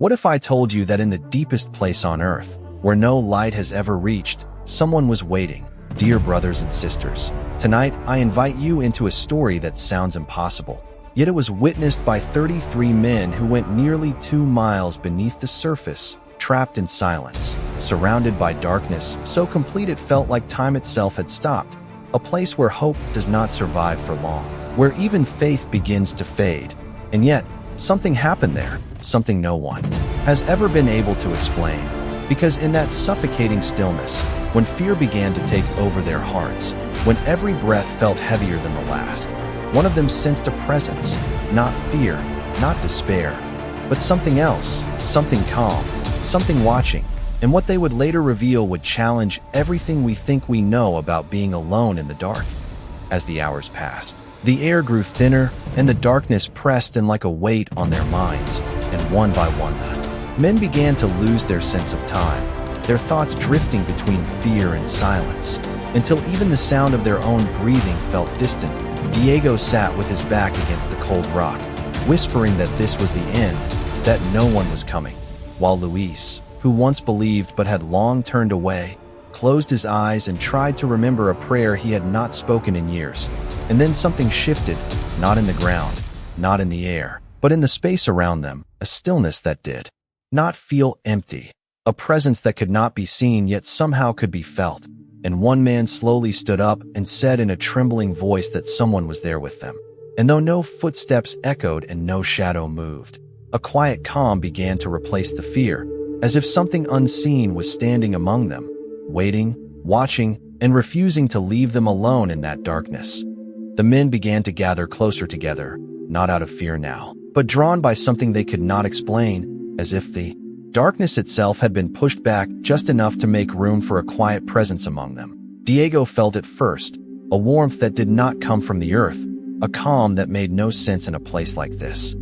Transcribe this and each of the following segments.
What if I told you that in the deepest place on earth, where no light has ever reached, someone was waiting? Dear brothers and sisters, tonight I invite you into a story that sounds impossible. Yet it was witnessed by 33 men who went nearly 2 miles beneath the surface, trapped in silence, surrounded by darkness so complete it felt like time itself had stopped. A place where hope does not survive for long, where even faith begins to fade. And yet, something happened there, something no one has ever been able to explain. Because in that suffocating stillness, when fear began to take over their hearts, when every breath felt heavier than the last, one of them sensed a presence, not fear, not despair, but something else, something calm, something watching. And what they would later reveal would challenge everything we think we know about being alone in the dark. As the hours passed, the air grew thinner, and the darkness pressed in like a weight on their minds, and one by one, men began to lose their sense of time, their thoughts drifting between fear and silence, until even the sound of their own breathing felt distant. Diego sat with his back against the cold rock, whispering that this was the end, that no one was coming, while Luis, who once believed but had long turned away, closed his eyes and tried to remember a prayer he had not spoken in years. And then something shifted, not in the ground, not in the air, but in the space around them, a stillness that did not feel empty, a presence that could not be seen yet somehow could be felt. And one man slowly stood up and said in a trembling voice that someone was there with them. And though no footsteps echoed and no shadow moved, a quiet calm began to replace the fear, as if something unseen was standing among them, waiting, watching, and refusing to leave them alone in that darkness. The men began to gather closer together, not out of fear now, but drawn by something they could not explain, as if the darkness itself had been pushed back just enough to make room for a quiet presence among them. Diego felt it first, a warmth that did not come from the earth, a calm that made no sense in a place like this.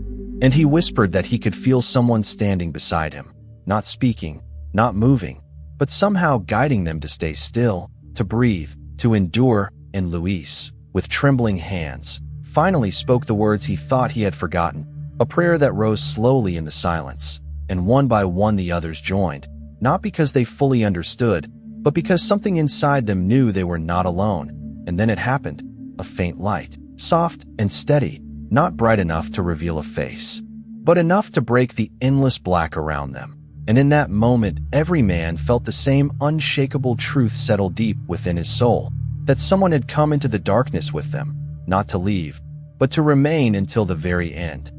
And he whispered that he could feel someone standing beside him, not speaking, not moving, but somehow guiding them to stay still, to breathe, to endure. And Luis, with trembling hands, finally spoke the words he thought he had forgotten, a prayer that rose slowly in the silence. And one by one the others joined, not because they fully understood, but because something inside them knew they were not alone. And then it happened, a faint light, soft and steady, not bright enough to reveal a face, but enough to break the endless black around them. And in that moment, every man felt the same unshakable truth settle deep within his soul, that someone had come into the darkness with them, not to leave, but to remain until the very end.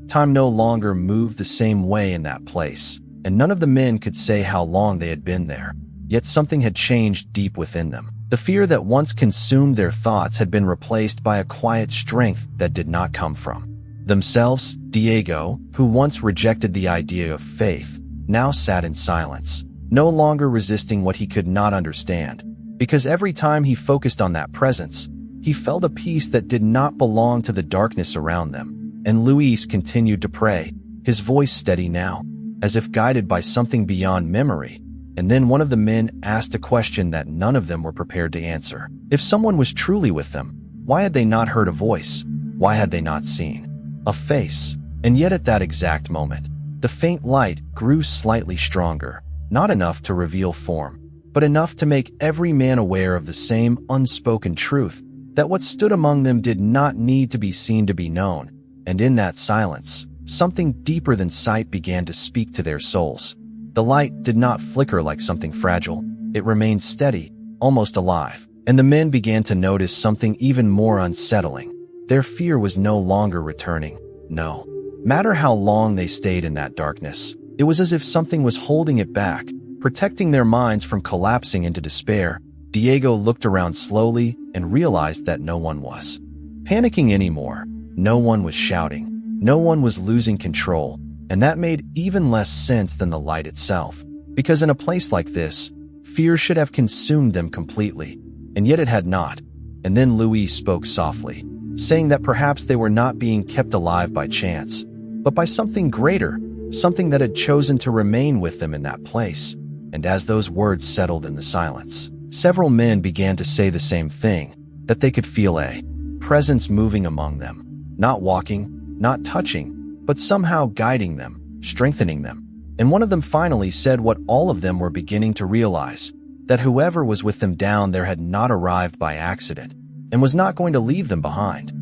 Time no longer moved the same way in that place, and none of the men could say how long they had been there. Yet something had changed deep within them. The fear that once consumed their thoughts had been replaced by a quiet strength that did not come from themselves. Diego, who once rejected the idea of faith, now sat in silence, no longer resisting what he could not understand, because every time he focused on that presence, he felt a peace that did not belong to the darkness around them. And Luis continued to pray, his voice steady now, as if guided by something beyond memory. And then one of the men asked a question that none of them were prepared to answer. If someone was truly with them, why had they not heard a voice? Why had they not seen a face? And yet at that exact moment, the faint light grew slightly stronger, not enough to reveal form, but enough to make every man aware of the same unspoken truth, that what stood among them did not need to be seen to be known. And in that silence, something deeper than sight began to speak to their souls. The light did not flicker like something fragile. It remained steady, almost alive. And the men began to notice something even more unsettling. Their fear was no longer returning. No matter how long they stayed in that darkness, it was as if something was holding it back, protecting their minds from collapsing into despair. Diego looked around slowly and realized that no one was panicking anymore. No one was shouting. No one was losing control. And that made even less sense than the light itself. Because in a place like this, fear should have consumed them completely. And yet it had not. And then Luis spoke softly, saying that perhaps they were not being kept alive by chance, but by something greater, something that had chosen to remain with them in that place. And as those words settled in the silence, several men began to say the same thing, that they could feel a presence moving among them. Not walking, not touching, but somehow guiding them, strengthening them. And one of them finally said what all of them were beginning to realize, that whoever was with them down there had not arrived by accident and was not going to leave them behind.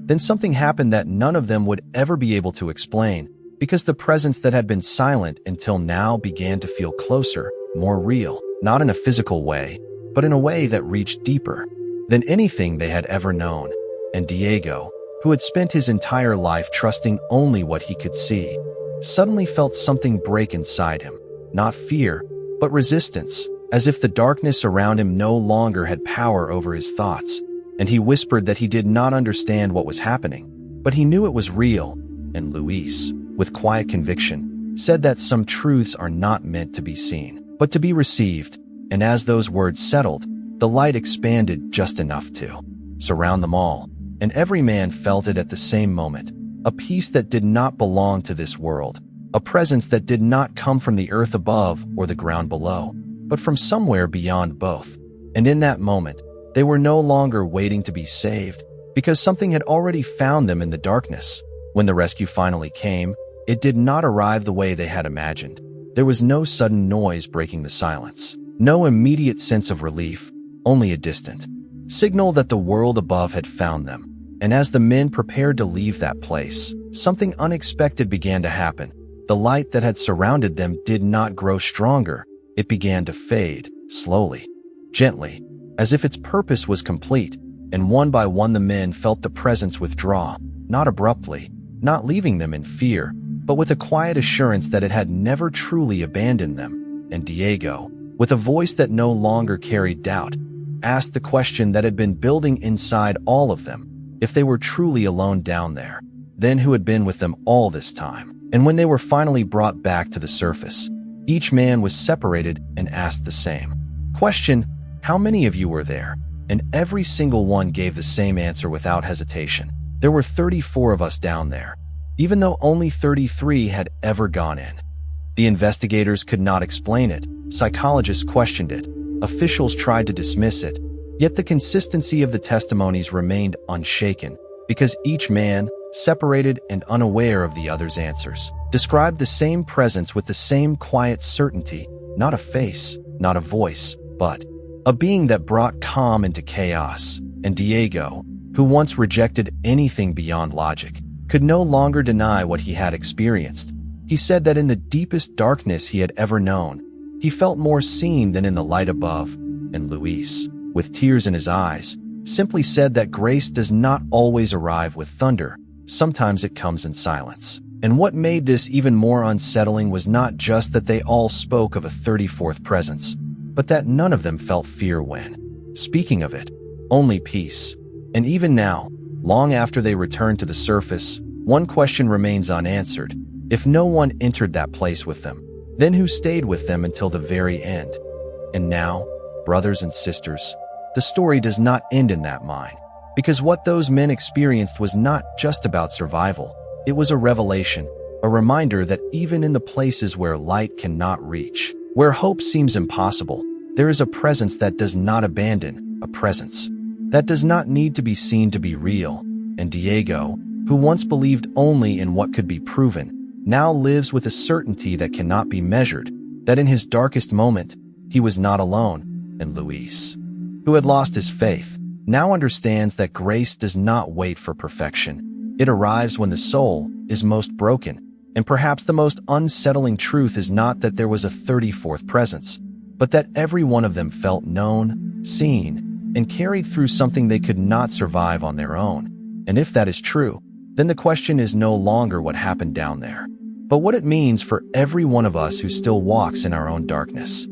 Then something happened that none of them would ever be able to explain, because the presence that had been silent until now began to feel closer, more real, not in a physical way, but in a way that reached deeper than anything they had ever known. And Diego, who had spent his entire life trusting only what he could see, suddenly felt something break inside him, not fear, but resistance, as if the darkness around him no longer had power over his thoughts. And he whispered that he did not understand what was happening, but he knew it was real. And Luis, with quiet conviction, said that some truths are not meant to be seen, but to be received. And as those words settled, the light expanded just enough to surround them all, and every man felt it at the same moment, a peace that did not belong to this world, a presence that did not come from the earth above or the ground below, but from somewhere beyond both. And in that moment, they were no longer waiting to be saved, because something had already found them in the darkness. When the rescue finally came, it did not arrive the way they had imagined. There was no sudden noise breaking the silence, no immediate sense of relief, only a distant signal that the world above had found them. And as the men prepared to leave that place, something unexpected began to happen. The light that had surrounded them did not grow stronger. It began to fade, slowly, gently, as if its purpose was complete. And one by one the men felt the presence withdraw, not abruptly, not leaving them in fear, but with a quiet assurance that it had never truly abandoned them. And Diego, with a voice that no longer carried doubt, asked the question that had been building inside all of them: if they were truly alone down there, then who had been with them all this time? And when they were finally brought back to the surface, each man was separated and asked the same question: how many of you were there? And every single one gave the same answer without hesitation: there were 34 of us down there, even though only 33 had ever gone in. The investigators could not explain it, psychologists questioned it, officials tried to dismiss it, yet the consistency of the testimonies remained unshaken, because each man, separated and unaware of the other's answers, described the same presence with the same quiet certainty, not a face, not a voice, but a being that brought calm into chaos. And Diego, who once rejected anything beyond logic, could no longer deny what he had experienced. He said that in the deepest darkness he had ever known, he felt more seen than in the light above. And Luis, with tears in his eyes, simply said that grace does not always arrive with thunder. Sometimes it comes in silence. And what made this even more unsettling was not just that they all spoke of a 34th presence, but that none of them felt fear when speaking of it, only peace. And even now, long after they returned to the surface, one question remains unanswered: if no one entered that place with them, then who stayed with them until the very end? And now, brothers and sisters, the story does not end in that mine, because what those men experienced was not just about survival. It was a revelation, a reminder that even in the places where light cannot reach, where hope seems impossible, there is a presence that does not abandon, a presence that does not need to be seen to be real. And Diego, who once believed only in what could be proven, now lives with a certainty that cannot be measured, that in his darkest moment, he was not alone. And Luis, who had lost his faith, now understands that grace does not wait for perfection. It arrives when the soul is most broken. And perhaps the most unsettling truth is not that there was a 34th presence, but that every one of them felt known, seen, and carried through something they could not survive on their own. And if that is true, then the question is no longer what happened down there, but what it means for every one of us who still walks in our own darkness.